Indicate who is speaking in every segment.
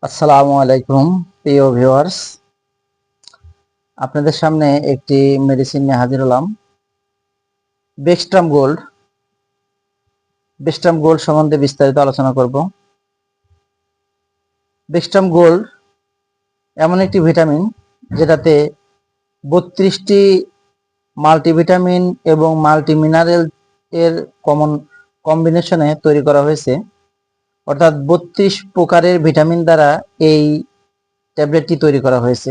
Speaker 1: আসসালামু আলাইকুম প্রিয় ভিউয়ার্স, আপনাদের সামনে একটি মেডিসিন নিয়ে হাজির হলাম। বেক্সট্রাম গোল্ড। বেক্সট্রাম গোল্ড সম্বন্ধে বিস্তারিত আলোচনা করব। বেক্সট্রাম গোল্ড এমন একটি ভিটামিন যেটাতে 32টি মাল্টিভিটামিন এবং মাল্টি মিনারেল এর কমন কম্বিনেশনে তৈরি করা হয়েছে। অর্থাৎ 32 প্রকারের ভিটামিন দ্বারা এই ট্যাবলেটটি তৈরি করা হয়েছে।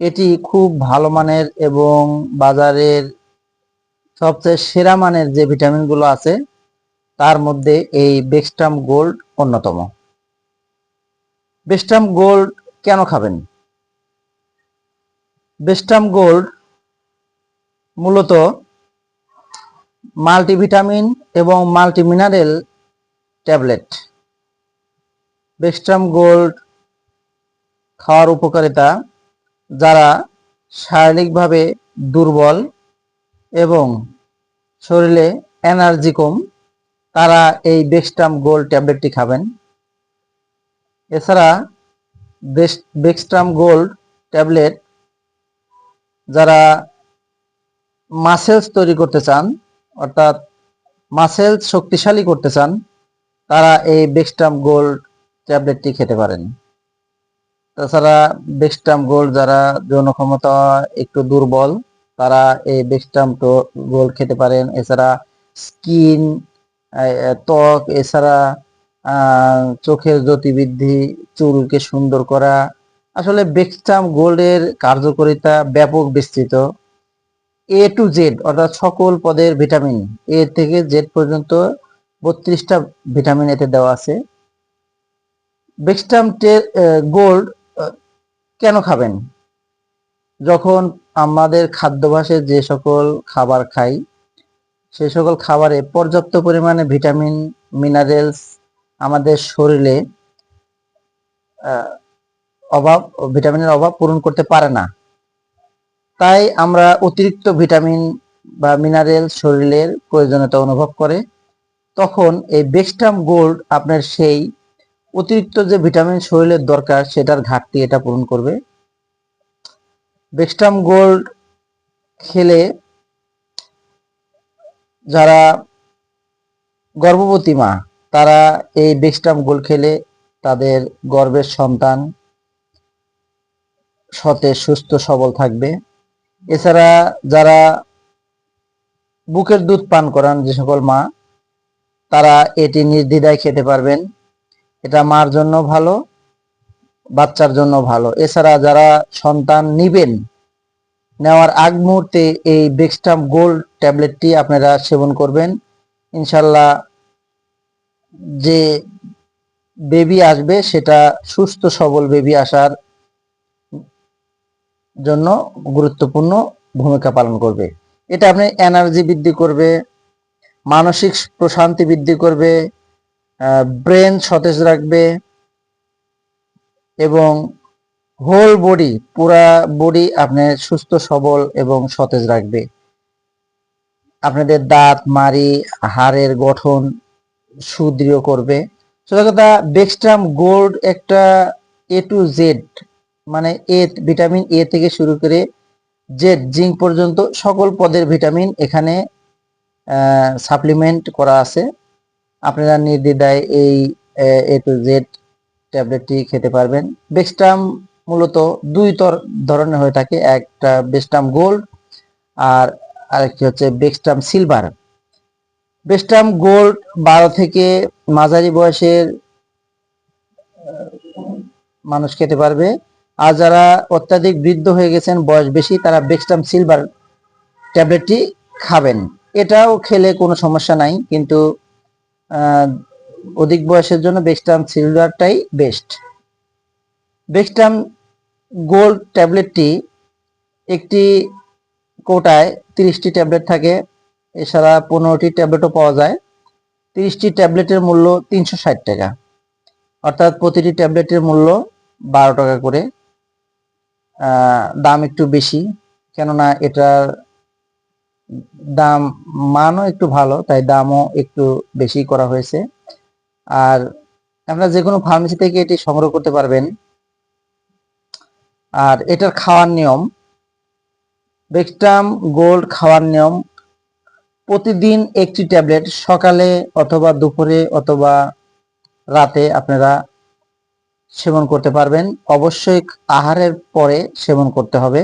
Speaker 1: এটি খুব ভালো মানের এবং বাজারের সবচেয়ে সেরা মানের যে ভিটামিনগুলো আছে তার মধ্যে এই বেক্সট্রাম গোল্ড অন্যতম। বেক্সট্রাম গোল্ড কেন খাবেন? বেক্সট্রাম গোল্ড মূলত মাল্টিভিটামিন এবং multi mineral tablet. Bextrum gold খাওয়ার উপকারিতা: যারা শারীরিকভাবে দুর্বল এবং শরীরে এনার্জি কম, তারা এই বেক্সট্রাম গোল্ড ট্যাবলেটটি খাবেন। এছাড়া বেক্সট্রাম গোল্ড ট্যাবলেট যারা মাসেলস তৈরি করতে চান, অর্থাৎ মাসেলস শক্তিশালী করতে চান, তারা এই বেক্সট্রাম গোল্ড ট্যাবলেটটি খেতে পারেন। তাছাড়া বেক্সট্রাম গোল্ড যারা যৌন ক্ষমতা একটু দুর্বল, তারা এই বেক্সট্রাম গোল্ড খেতে পারেন। এছাড়া স্কিন, ত্বক, এছাড়া চোখের জ্যোতি বৃদ্ধি, চুলকে সুন্দর করা, আসলে বেক্সট্রাম গোল্ডের কার্যকারিতা ব্যাপক বিস্তৃত। এ টু জেড অর্থাৎ সকল পদের ভিটামিন, এ থেকে জেড পর্যন্ত 32টা ভিটামিন এতে দেওয়া আছে। বেক্সট্রাম গোল্ড কেন খাবেন? যখন আমাদের খাদ্যাভ্যাসে যে সকল খাবার খাই, সে সকল খাবারে পর্যাপ্ত পরিমাণে ভিটামিন, মিনারেলস আমাদের শরীরে ভিটামিনের অভাব পূরণ করতে পারে না। তাই আমরা অতিরিক্ত ভিটামিন বা মিনারেল শরীরের প্রয়োজনীয়তা অনুভব করে, তখন এই বেক্সট্রাম গোল্ড আপনার সেই অতিরিক্ত যে ভিটামিন শরীরের দরকার সেটার ঘাটতি এটা পূরণ করবে। বেক্সট্রাম গোল্ড খেলে যারা গর্ভবতী মা, তারা এই বেক্সট্রাম গোল্ড খেলে তাদের গর্ভের সন্তান সতেজ, সুস্থ, সবল থাকবে। এছাড়া যারা বুকের দুধ পান করান যে সকল মা, তারা এটি নির্দ্বিধায় খেতে পারবেন। এটা মার জন্য ভালো, বাচ্চার জন্য ভালো। এছাড়া যারা সন্তান নিবেন, নেওয়ার আগ মুহূর্তে এই বেক্সট্রাম গোল্ড ট্যাবলেটটি আপনারা সেবন করবেন। ইনশাল্লাহ যে বেবি আসবে সেটা সুস্থ সবল বেবি আসার জন্য গুরুত্বপূর্ণ ভূমিকা পালন করবে। এটা আপনি এনার্জি বৃদ্ধি করবে, মানসিক প্রশান্তি বৃদ্ধি করবে, ব্রেন সতেজ রাখবে এবং হোল বডি, পুরা বডি আপনি সুস্থ সবল এবং সতেজ রাখবে। আপনাদের দাঁত, মাড়ি, হাড়ের গঠন সুদৃঢ় করবে। সোজা কথা, বেক্সট্রাম গোল্ড একটা এ টু জেড, মানে ভিটামিন এ থেকে শুরু করে জেড, জিঙ্ক পর্যন্ত সকল পদের ভিটামিন এখানে সাপ্লিমেন্ট করা আছে। আপনারা নির্দ্বিধায় এই এ টু জেড ট্যাবলেটটি খেতে পারবেন। বেক্সট্রাম মূলত দুই ধরনের হয়ে থাকে, একটা বেক্সট্রাম গোল্ড আর আরেকটি হচ্ছে বেক্সট্রাম সিলভার। বেক্সট্রাম গোল্ড 12 থেকে মাঝারি বয়সের মানুষ খেতে পারবে। আর যারা অত্যাধিক বৃদ্ধ হয়ে গেছেন, বয়স বেশি, তারা বেক্সট্রাম সিলভার ট্যাবলেটটি খাবেন। এটাও খেলে কোনো সমস্যা নাই, কিন্তু অধিক বয়সের জন্য বেক্সট্রাম সিলভারটাই বেস্ট। বেক্সট্রাম গোল্ড ট্যাবলেটটি একটি কোটায় 30টি ট্যাবলেট থাকে। এছাড়া 15টি ট্যাবলেটও পাওয়া যায়। 30টি ট্যাবলেটের মূল্য 360 টাকা, অর্থাৎ প্রতিটি ট্যাবলেটের মূল্য 12 টাকা করে। দাম একটু বেশি, কেননা এটার দাম, মানও একটু ভালো, তাই দামও একটু বেশি করা হয়েছে। আর আপনারা যে কোনো ফার্মেসি থেকে এটি সংগ্রহ করতে পারবেন। আর এটার খাওয়ার নিয়ম, বেক্সট্রাম গোল্ড খাওয়ার নিয়ম, প্রতিদিন একটি ট্যাবলেট সকালে অথবা দুপুরে অথবা রাতে আপনারা সেবন করতে পারবেন। অবশ্যই আহারের পরে সেবন করতে হবে।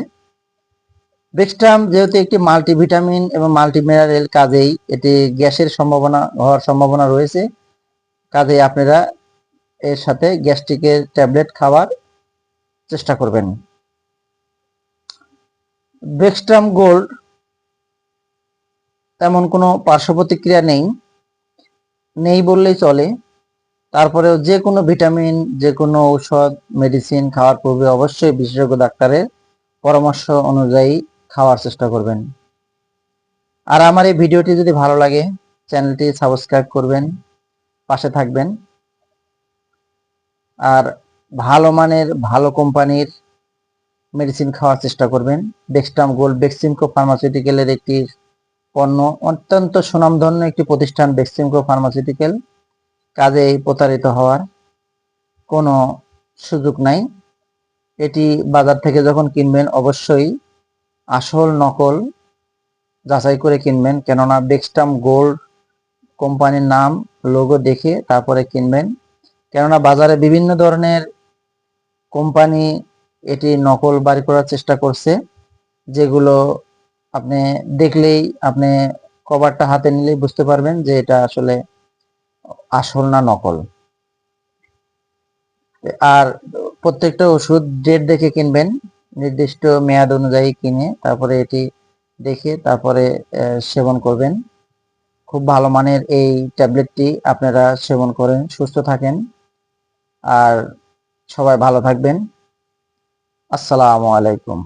Speaker 1: বেক্সট্রাম যেহেতু একটি মাল্টিভিটামিন এবং মাল্টিমিনারেল, কাজেই এটি গ্যাসের হওয়ার সম্ভাবনা রয়েছে। কাজেই আপনারা এর সাথে গ্যাস্ট্রিকের ট্যাবলেট খাওয়ার চেষ্টা করবেন। বেক্সট্রাম গোল্ড তেমন কোনো পার্শ্ব প্রতিক্রিয়া নেই বললেই চলে। তারপরেও যে কোনো ভিটামিন, যে কোনো ঔষধ, মেডিসিন খাওয়ার পূর্বে অবশ্যই বিশেষজ্ঞ ডাক্তারের পরামর্শ অনুযায়ী খাওয়ার চেষ্টা করবেন। আর আমার এই ভিডিওটি যদি ভালো লাগে, চ্যানেলটি সাবস্ক্রাইব করবেন, পাশে থাকবেন। আর ভালো মানের, ভালো কোম্পানির মেডিসিন খাওয়ার চেষ্টা করবেন। বেক্সট্রাম গোল্ড বেক্সিমকো ফার্মাসিউটিক্যালের একটি পণ্য, অত্যন্ত সুনামধন্য একটি প্রতিষ্ঠান বেক্সিমকো ফার্মাসিউটিক্যাল। কাজেই প্রতারিত হওয়ার কোনো সুযোগ নাই। এটি বাজার থেকে যখন কিনবেন অবশ্যই আসল নকল যাচাই করে কিনবেন, কেননা বেক্সট্রাম গোল্ড কোম্পানির নাম, লোগো দেখে তারপরে কিনবেন। কেননা বাজারে বিভিন্ন ধরনের কোম্পানি এটি নকল বাড়ি করার চেষ্টা করছে, যেগুলো আপনি দেখলেই, আপনি কভারটা হাতে নিলেই বুঝতে পারবেন যে এটা আসলে আসল না নকল। আর প্রত্যেকটা ওষুধ ডেট দেখে কিনবেন, নির্দিষ্ট মেয়াদ অনুযায়ী কিনে তারপরে এটি দেখে তারপরে সেবন করবেন। খুব ভালো মানের এই ট্যাবলেটটি আপনারা সেবন করেন, সুস্থ থাকেন। আর সবাই ভালো থাকবেন। আসসালামু আলাইকুম।